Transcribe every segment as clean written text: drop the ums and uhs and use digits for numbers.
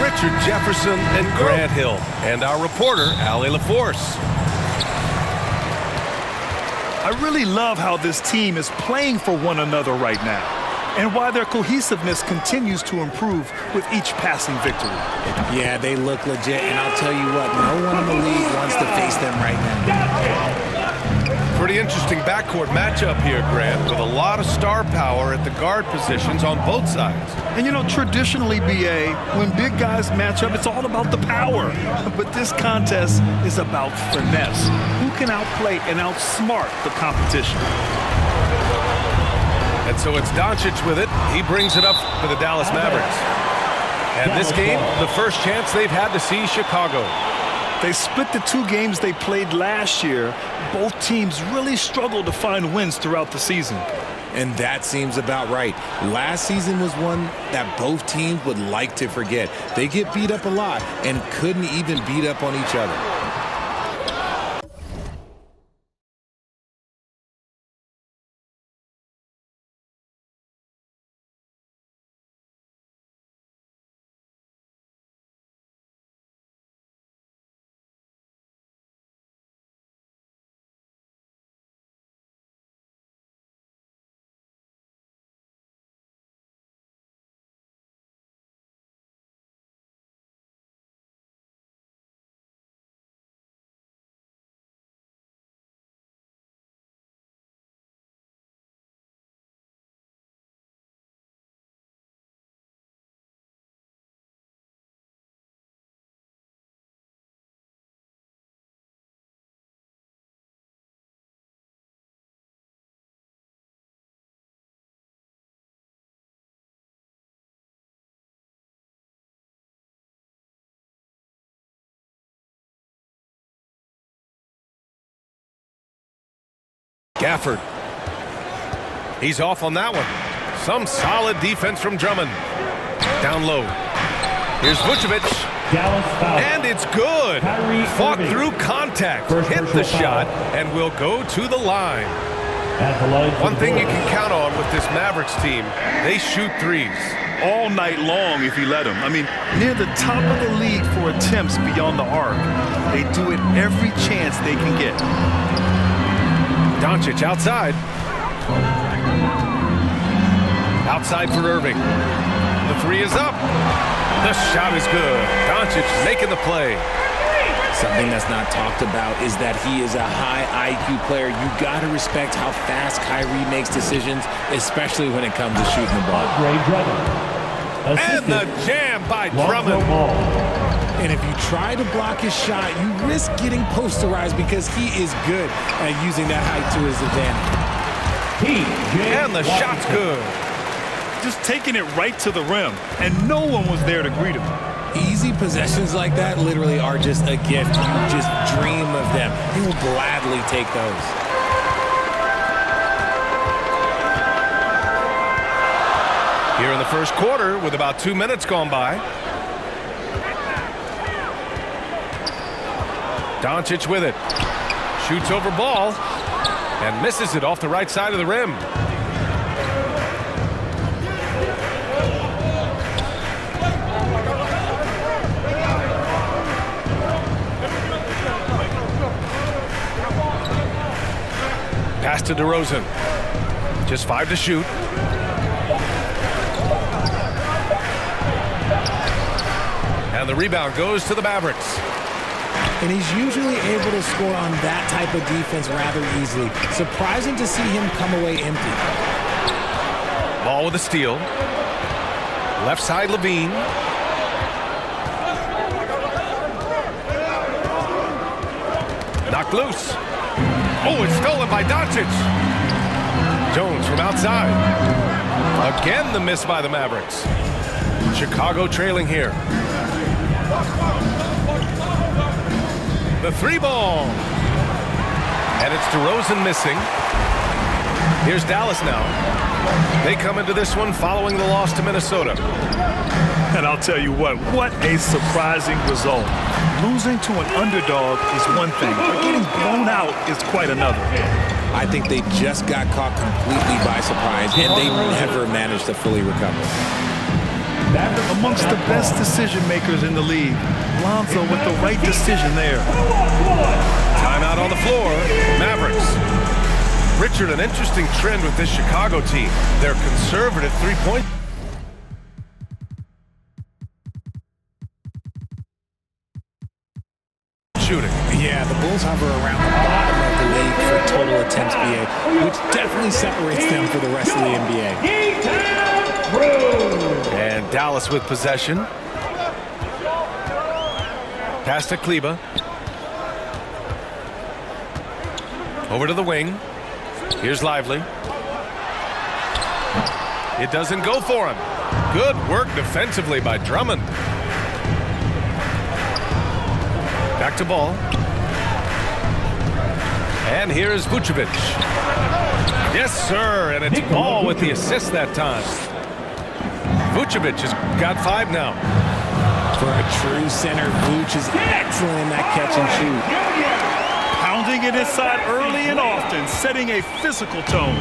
Richard Jefferson and Grant Hill. And our reporter, Allie LaForce. I really love how this team is playing for one another right now, and why their cohesiveness continues to improve with each passing victory. Yeah, they look legit, and I'll tell you what, no one in the league wants to face them right now. Pretty interesting backcourt matchup here, Grant, with a lot of star power at the guard positions on both sides. And, you know, traditionally, B.A., when big guys match up, it's all about the power. But this contest is about finesse. Who can outplay and outsmart the competition? And so it's Doncic with it. He brings it up for the Dallas Mavericks. And this game, the first chance they've had to see Chicago. They split the 2 games they played last year. Both teams really struggled to find wins throughout the season. And that seems about right. Last season was one that both teams would like to forget. They get beat up a lot and couldn't even beat up on each other. Gafford. He's off on that one. Some solid defense from Drummond. Down low. Here's Vucevic. And it's good. Fought through contact. Hit the shot and will go to the line. One thing you can count on with this Mavericks team, they shoot threes. All night long if you let them. I mean, near the top of the league for attempts beyond the arc. They do it every chance they can get. Doncic outside. Outside for Irving. The 3 is up. The shot is good. Doncic making the play. Something that's not talked about is that he is a high IQ player. You got to respect how fast Kyrie makes decisions, especially when it comes to shooting the ball. And the jam by Drummond. And if you try to block his shot, you risk getting posterized because he is good at using that height to his advantage. And the shot's good. Just taking it right to the rim, and no one was there to greet him. Easy possessions like that literally are just a gift. You just dream of them. He will gladly take those. Here in the first quarter with about 2 minutes gone by. Doncic with it. Shoots over ball and misses it off the right side of the rim. Pass to DeRozan. Just 5 to shoot. And the rebound goes to the Mavericks. And he's usually able to score on that type of defense rather easily. Surprising to see him come away empty. Ball with a steal. Left side, Levine. Knocked loose. Oh, it's stolen by Doncic. Jones from outside. Again, the miss by the Mavericks. Chicago trailing here. The 3 ball. And it's DeRozan missing. Here's Dallas now. They come into this one following the loss to Minnesota. And I'll tell you what a surprising result. Losing to an underdog is one thing, but getting blown out is quite another. I think they just got caught completely by surprise, and they never managed to fully recover. Amongst the best decision makers in the league. Lonzo with the right decision there. Timeout on the floor. Mavericks. Richard, an interesting trend with this Chicago team. They're conservative three-point shooting. Yeah, the Bulls hover around the bottom of the league for total attempts, BA, which definitely separates them for the rest of the NBA. And Dallas with possession. Pass to Kleba. Over to the wing. Here's Lively. It doesn't go for him. Good work defensively by Drummond. Back to Ball. And here's Vucevic. Yes, sir. And it's Ball with the assist that time. Vucevic has got 5 now. For a true center, Vuce is excellent in that catch and shoot. Pounding it inside early and often, setting a physical tone.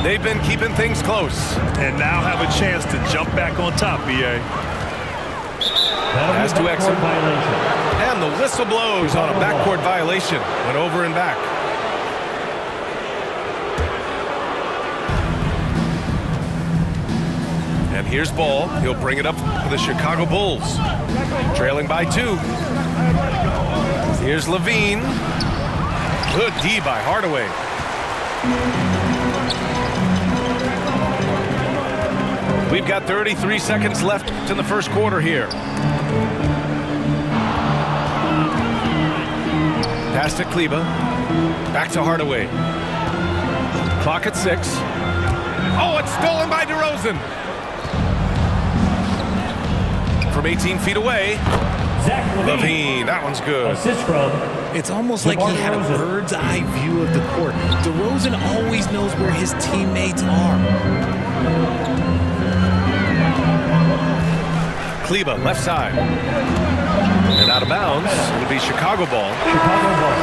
They've been keeping things close. And now have a chance to jump back on top, BA. Pass to Exum. And the whistle blows on a backcourt violation. Went over and back. And here's Ball. He'll bring it up for the Chicago Bulls. Trailing by 2. Here's Levine. Good D by Hardaway. We've got 33 seconds left in the first quarter here. Pass to Kleba. Back to Hardaway. Clock at 6. Oh, it's stolen by DeRozan. From 18 feet away. Levine, that one's good. Assist from. It's almost like he had a bird's eye view of the court. DeRozan always knows where his teammates are. Kleba, left side. And out of bounds. It'll be Chicago ball. Chicago ball.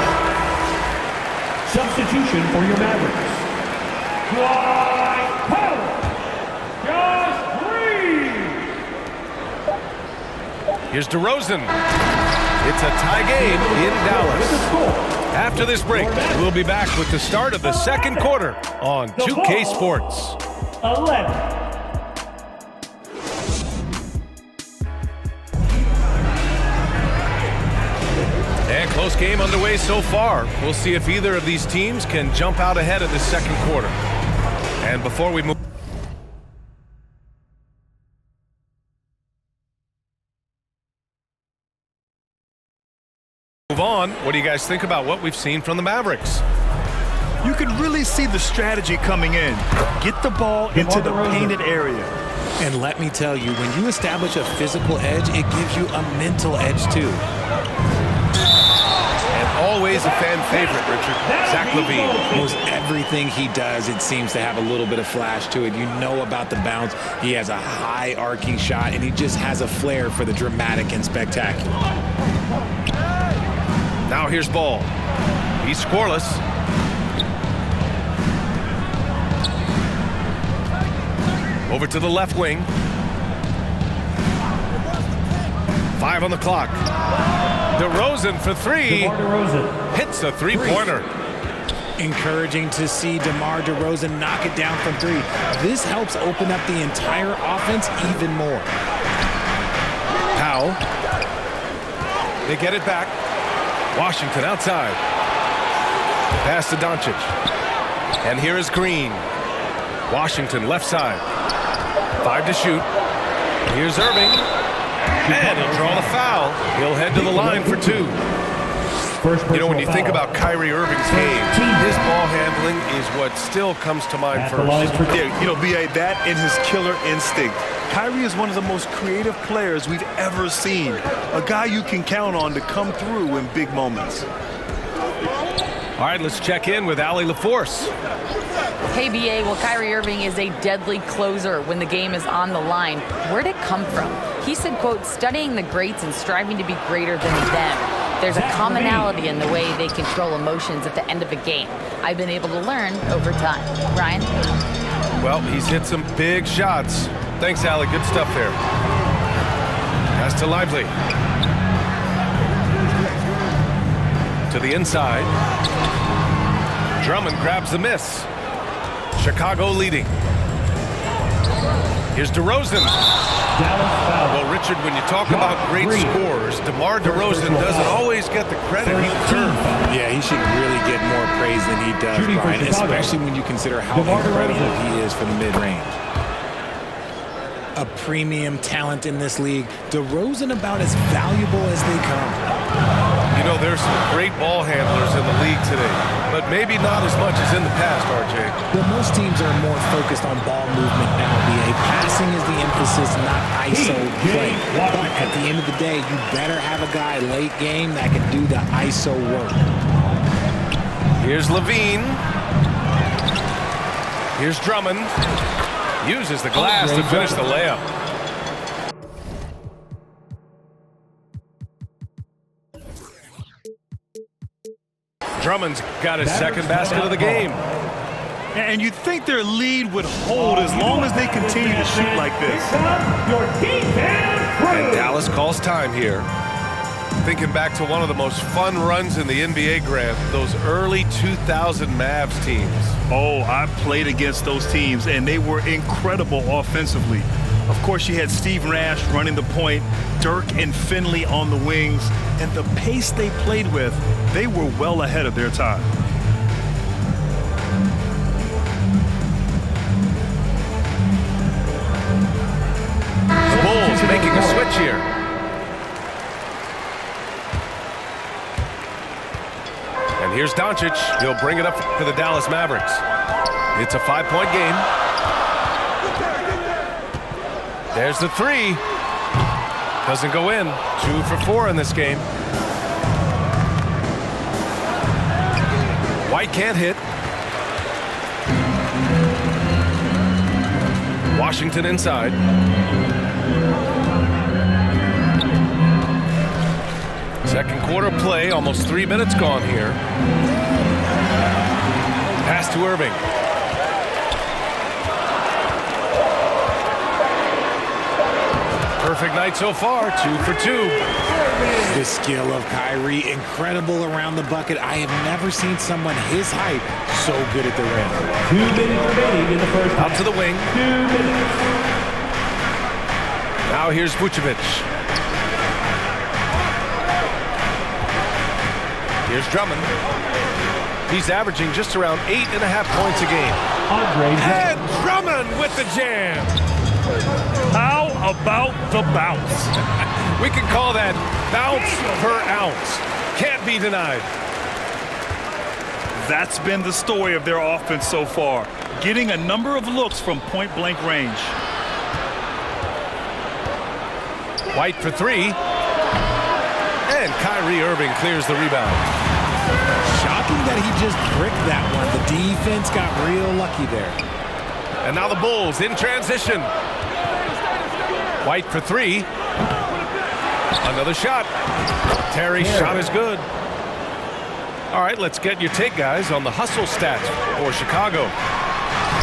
Substitution for your Mavericks. Dwight Howard. Josh Green. Here's DeRozan. It's a tie game in Dallas. After this break, we'll be back with the start of the second quarter on 2K Sports. 11. And close game underway so far. We'll see if either of these teams can jump out ahead of the second quarter. And before we move on, what do you guys think about what we've seen from the Mavericks? You can really see the strategy coming in. Get the ball into the painted area. And let me tell you, when you establish a physical edge, it gives you a mental edge too. And always a fan favorite, Richard, Zach LaVine. Most everything he does, it seems to have a little bit of flash to it. You know about the bounce. He has a high arcing shot, and he just has a flair for the dramatic and spectacular. Now here's Ball. He's scoreless. Over to the left wing. 5 on the clock. DeRozan for 3. Hits the three-pointer. Encouraging to see DeMar DeRozan knock it down from 3. This helps open up the entire offense even more. Powell. They get it back. Washington outside. Pass to Doncic. And here is Green. Washington left side. 5 to shoot. Here's Irving. And he'll draw the foul. He'll head to the line for 2. You know, when you think about Kyrie Irving's game, his ball handling is what still comes to mind first. Yeah, you know, B.A., that and his killer instinct. Kyrie is one of the most creative players we've ever seen. A guy you can count on to come through in big moments. All right, let's check in with Allie LaForce. Hey, BA, well, Kyrie Irving is a deadly closer when the game is on the line. Where'd it come from? He said, quote, studying the greats and striving to be greater than them. There's a commonality in the way they control emotions at the end of a game. I've been able to learn over time. Ryan? Well, he's hit some big shots. Thanks, Allie. Good stuff there. Pass to Lively. To the inside. Drummond grabs the miss. Chicago leading. Here's DeRozan. Well, Richard, when you talk about great scorers, DeMar DeRozan doesn't always get the credit he deserves. Yeah, he should really get more praise than he does, Brian, especially when you consider how incredible he is from the mid-range. A premium talent in this league. DeRozan about as valuable as they come. You know, there's some great ball handlers in the league today, but maybe not as much as in the past, RJ. Well, most teams are more focused on ball movement now, BA. Passing is the emphasis, not ISO play. But at the end of the day, you better have a guy late game that can do the ISO work. Here's Levine. Here's Drummond. Uses the glass to finish the layup. Drummond's got his second basket of the game. And you'd think their lead would hold as long as they continue to shoot like this. And Dallas calls time here. Thinking back to one of the most fun runs in the NBA, Grant, those early 2000 Mavs teams. Oh, I played against those teams, and they were incredible offensively. Of course, you had Steve Nash running the point, Dirk and Finley on the wings, and the pace they played with, they were well ahead of their time. The Bulls making a switch here. And here's Doncic. He'll bring it up for the Dallas Mavericks. It's a 5-point game. There's the three. Doesn't go in. 2 for 4 in this game. White can't hit. Washington inside. Second quarter play, almost 3 minutes gone here. Pass to Irving. Perfect night so far, 2 for 2. The skill of Kyrie, incredible around the bucket. I have never seen someone his height so good at the rim. 2 minutes remaining in the first half. Out to the wing. 2 minutes. Now here's Vucevic. Here's Drummond. He's averaging just around 8.5 points a game. And Drummond with the jam. How about the bounce? We can call that bounce per ounce. Can't be denied. That's been the story of their offense so far, getting a number of looks from point-blank range. White for 3. And Kyrie Irving clears the rebound. Shocking that he just bricked that one. The defense got real lucky there. And now the Bulls in transition. White for 3. Another shot. Terry's shot is good. All right, let's get your take, guys, on the hustle stats for Chicago.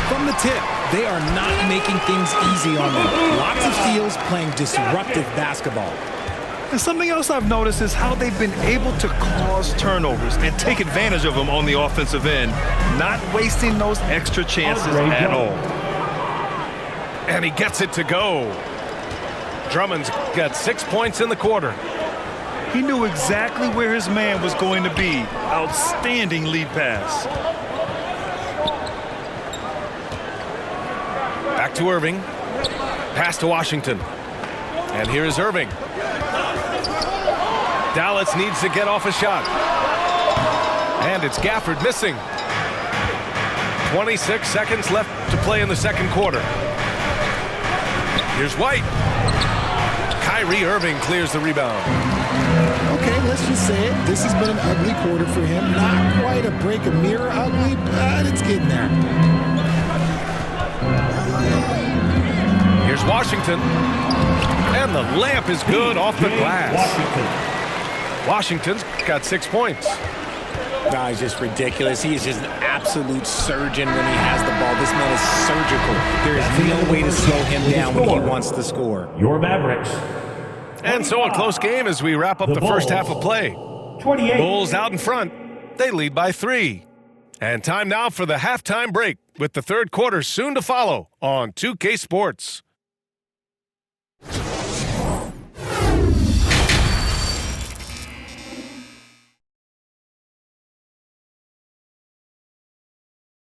From the tip, they are not making things easy on them. Lots of steals, playing disruptive basketball. And something else I've noticed is how they've been able to cause turnovers and take advantage of them on the offensive end, not wasting those extra chances at all. And he gets it to go. Drummond's got 6 points in the quarter. He knew exactly where his man was going to be. Outstanding lead pass. Back to Irving. Pass to Washington. And here is Irving. Dallas needs to get off a shot. And it's Gafford missing. 26 seconds left to play in the second quarter. Here's White. Kyrie Irving clears the rebound. Okay, let's just say it. This has been an ugly quarter for him. Not quite a break a mirror ugly, but it's getting there. Here's Washington. And the layup is good off the glass. Washington's got 6 points. No, he's just ridiculous. He is just an absolute surgeon when he has the ball. This man is surgical. There is no way to slow him down when he wants to score. Your Mavericks. And so a close game as we wrap up the first half of play. 28. Bulls out in front. They lead by 3. And time now for the halftime break with the third quarter soon to follow on 2K Sports.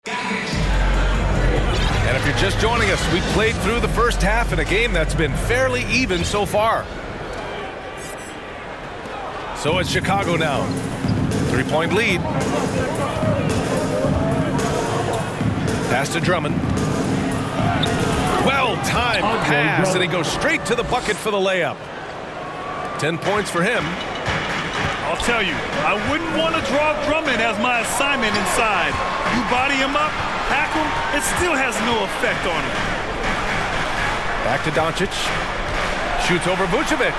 And if you're just joining us, we played through the first half in a game that's been fairly even so far. So it's Chicago now. 3-point lead. Pass to Drummond. Well-timed pass, and he goes straight to the bucket for the layup. 10 points for him. I'll tell you, I wouldn't want to draw Drummond as my assignment inside. You body him up, hack him, it still has no effect on him. Back to Doncic. Shoots over Vucevic.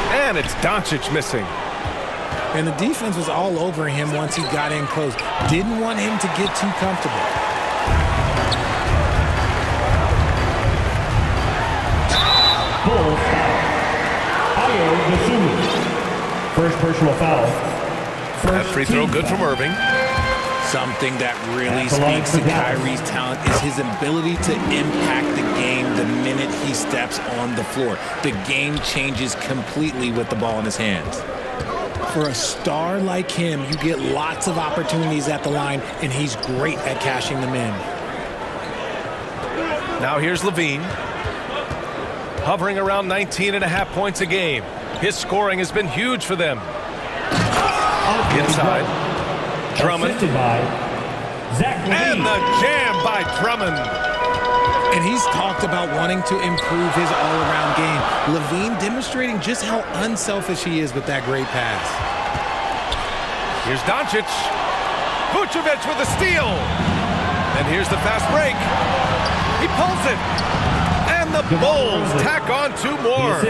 And it's Doncic missing. And the defense was all over him once he got in close. Didn't want him to get too comfortable. Bulls foul. Ayo Dosunmu. First personal foul. That free throw good from Irving. Something that really speaks to Kyrie's talent is his ability to impact the game the minute he steps on the floor. The game changes completely with the ball in his hands. For a star like him, you get lots of opportunities at the line, and he's great at cashing them in. Now here's Levine. Hovering around 19.5 points a game. His scoring has been huge for them. Inside. Drummond. And the jam by Drummond. And he's talked about wanting to improve his all-around game. Levine demonstrating just how unselfish he is with that great pass. Here's Doncic. Vucevic with a steal. And here's the fast break. He pulls it. And the Bulls tack on 2 more.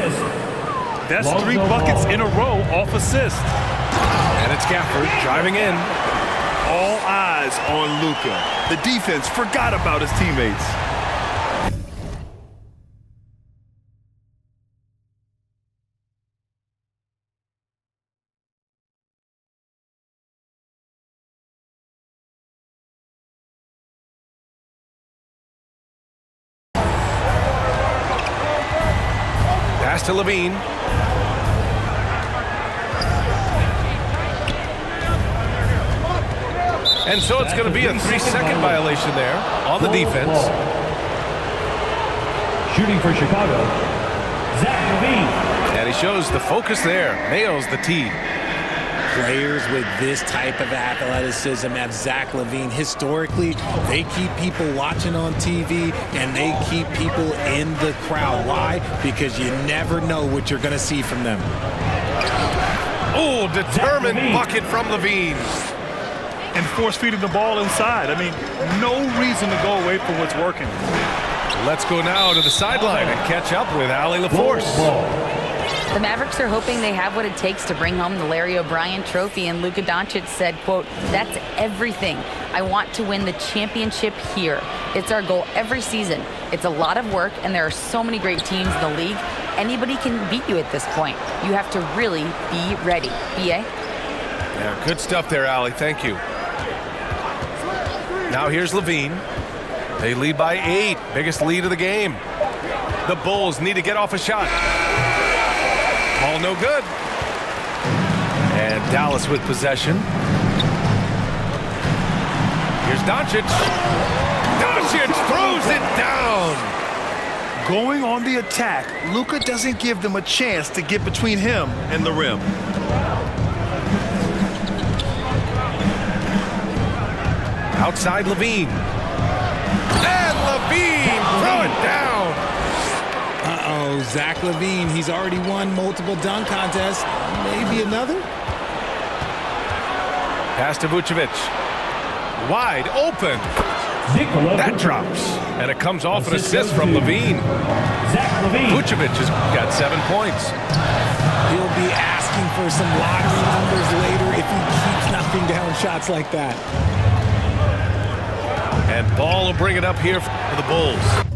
That's 3 buckets in a row off assist. And it's Gafford driving in. All eyes on Luka. The defense forgot about his teammates. Pass to Levine. And so it's going to be a 3-second violation there on the defense. Shooting for Chicago, Zach Levine. And he shows the focus there. Nails the tee. Players with this type of athleticism at Zach Levine, historically, they keep people watching on TV and they keep people in the crowd. Why? Because you never know what you're going to see from them. Oh, determined bucket from Levine. And force-feeding the ball inside. I mean, no reason to go away from what's working. Let's go now to the sideline and catch up with Allie LaForce. The Mavericks are hoping they have what it takes to bring home the Larry O'Brien trophy, and Luka Doncic said, quote, "That's everything. I want to win the championship here. It's our goal every season. It's a lot of work, and there are so many great teams in the league. Anybody can beat you at this point. You have to really be ready." B.A.? Yeah, good stuff there, Allie. Thank you. Now here's Levine. They lead by 8. Biggest lead of the game. The Bulls need to get off a shot. Ball no good. And Dallas with possession. Here's Doncic. Doncic throws it down. Going on the attack, Luka doesn't give them a chance to get between him and the rim. Outside Levine. And Levine throw it down. Uh-oh, Zach Levine, he's already won multiple dunk contests. Maybe another? Pass to Vucevic. Wide open. That drops. And it comes off an assist from Levine. Vucevic has got 7 points. He'll be asking for some lottery numbers later if he keeps not knocking down shots like that. And Ball will bring it up here for the Bulls.